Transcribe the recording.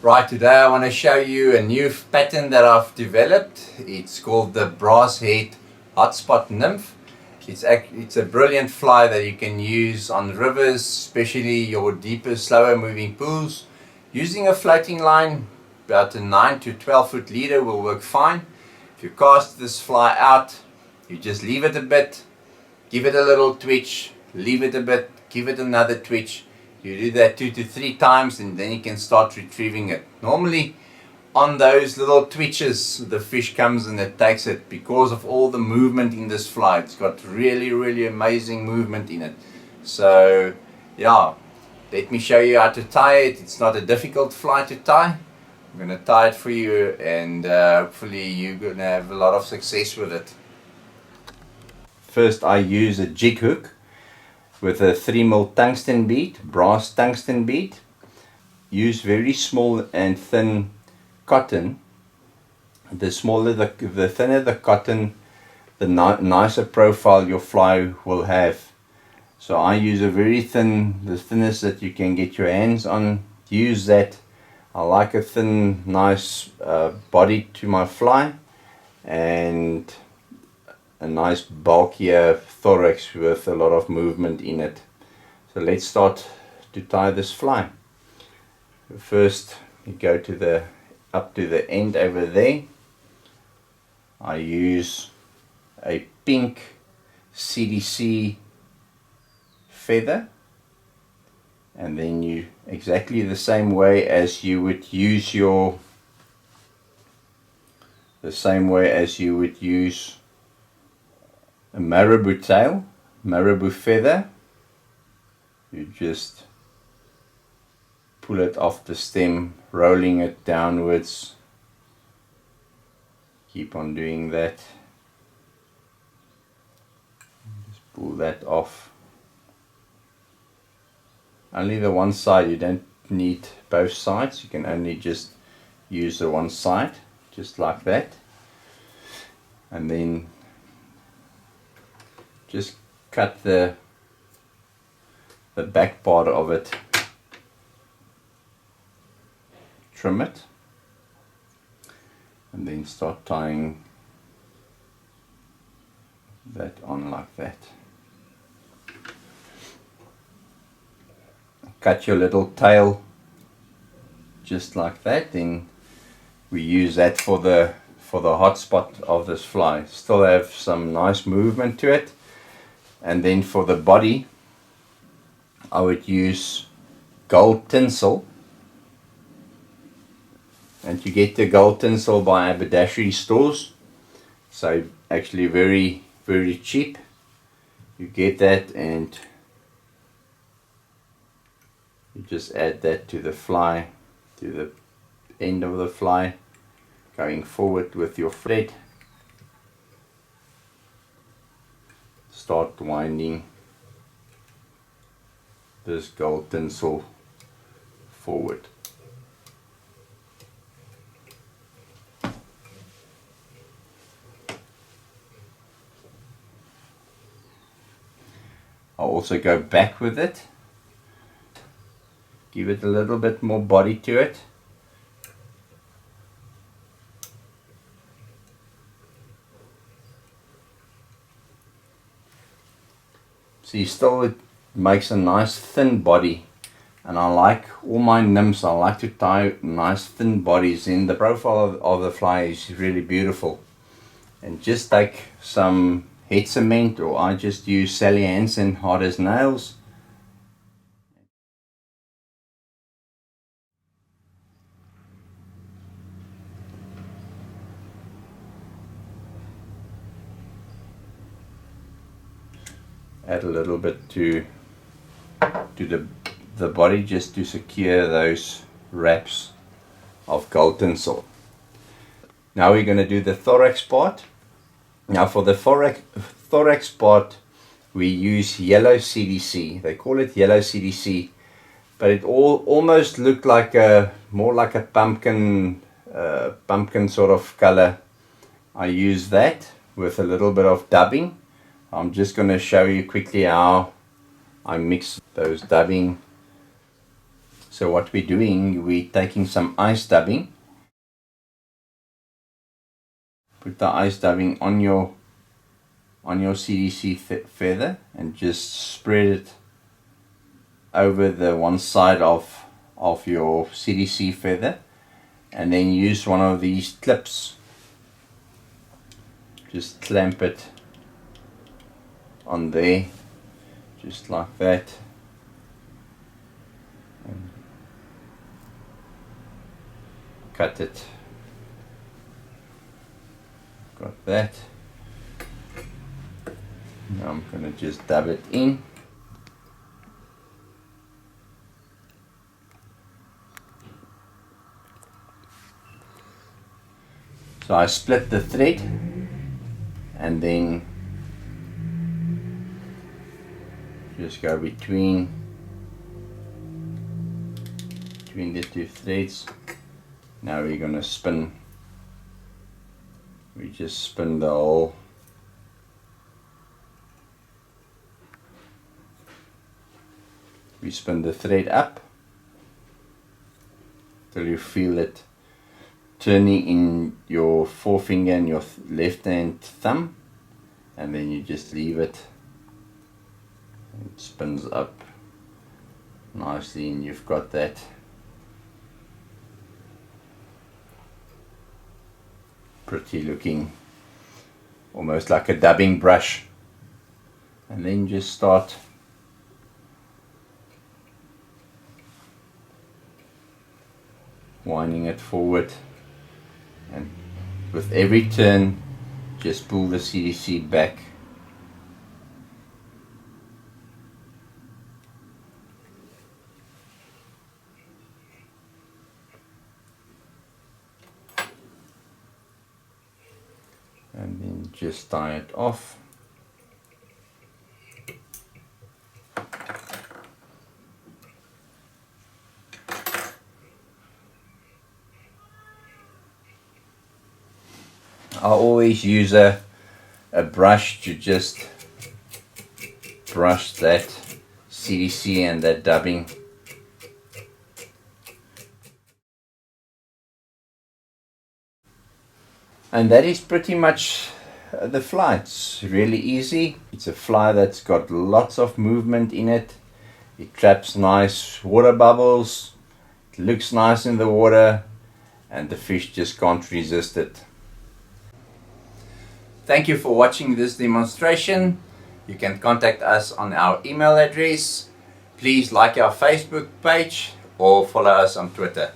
Right, today I want to show you a new pattern that I've developed. It's called the Brasshead Hotspot Nymph. It's a brilliant fly that you can use on rivers, especially your deeper, slower moving pools. Using a floating line, about a 9 to 12 foot leader will work fine. If you cast this fly out, you just leave it a bit, give it a little twitch, leave it a bit, give it another twitch. You do that 2 to 3 times and then you can start retrieving it. Normally on those little twitches the fish comes and it takes it because of all the movement in this fly. It's got really amazing movement in it. So yeah, let me show you how to tie it. It's not a difficult fly to tie. I'm going to tie it for you and hopefully you're going to have a lot of success with it. First I use a jig hook with a 3mm tungsten bead, brass tungsten bead. Use very small and thin cotton. The smaller the thinner the cotton, the nicer profile your fly will have. So I use a very thin, the thinnest that you can get your hands on. Use that. I like a thin, nice body to my fly, and a nice bulkier thorax with a lot of movement in it. So let's start to tie this fly. First you go to up to the end over there. I use a pink CDC feather, and then you exactly the same way as you would use a marabou tail, marabou feather. You just pull it off the stem, rolling it downwards. Keep on doing that. Just pull that off. Only the one side, you don't need both sides. You can only just use the one side, just like that. And then just cut the back part of it, trim it, and then start tying that on like that. Cut your little tail just like that. Then we use that for the hotspot of this fly. Still have some nice movement to it. And then for the body I would use gold tinsel, and you get the gold tinsel by haberdashery stores, so actually very cheap. You get that and you just add that to the fly, to the end of the fly, going forward with your thread. Start winding this gold tinsel forward. I'll also go back with it, give it a little bit more body to it. See, still it makes a nice thin body, and I like all my nymphs, I like to tie nice thin bodies in. The profile of the fly is really beautiful. And just take some head cement, or I just use Sally Hansen hard as nails. Add a little bit to the body just to secure those wraps of gold tinsel. Now we're going to do the thorax part. Now for the thorax part we use yellow CDC. They call it yellow CDC, but it almost looked like more like a pumpkin sort of color. I use that with a little bit of dubbing. I'm just going to show you quickly how I mix those dubbing So what we're doing, we're taking some ice dubbing. Put the ice dubbing on your CDC feather and just spread it over the one side of your CDC feather, and then use one of these clips. Just clamp it on there, just like that. And cut it. Got that. Now I'm going to just dab it in. So I split the thread and then just go between the two threads. Now we're going to spin. We just spin the whole. We spin the thread up till you feel it turning in your forefinger and your left hand thumb, and then you just leave it. It spins up nicely and you've got that pretty looking, almost like a dubbing brush. And then just start winding it forward, and with every turn just pull the CDC back. And then just tie it off. I always use a brush to just brush that CDC and that dubbing. And that is pretty much the fly. It's really easy. It's a fly that's got lots of movement in it. It traps nice water bubbles. It looks nice in the water, and the fish just can't resist it. Thank you for watching this demonstration. You can contact us on our email address. Please like our Facebook page or follow us on Twitter.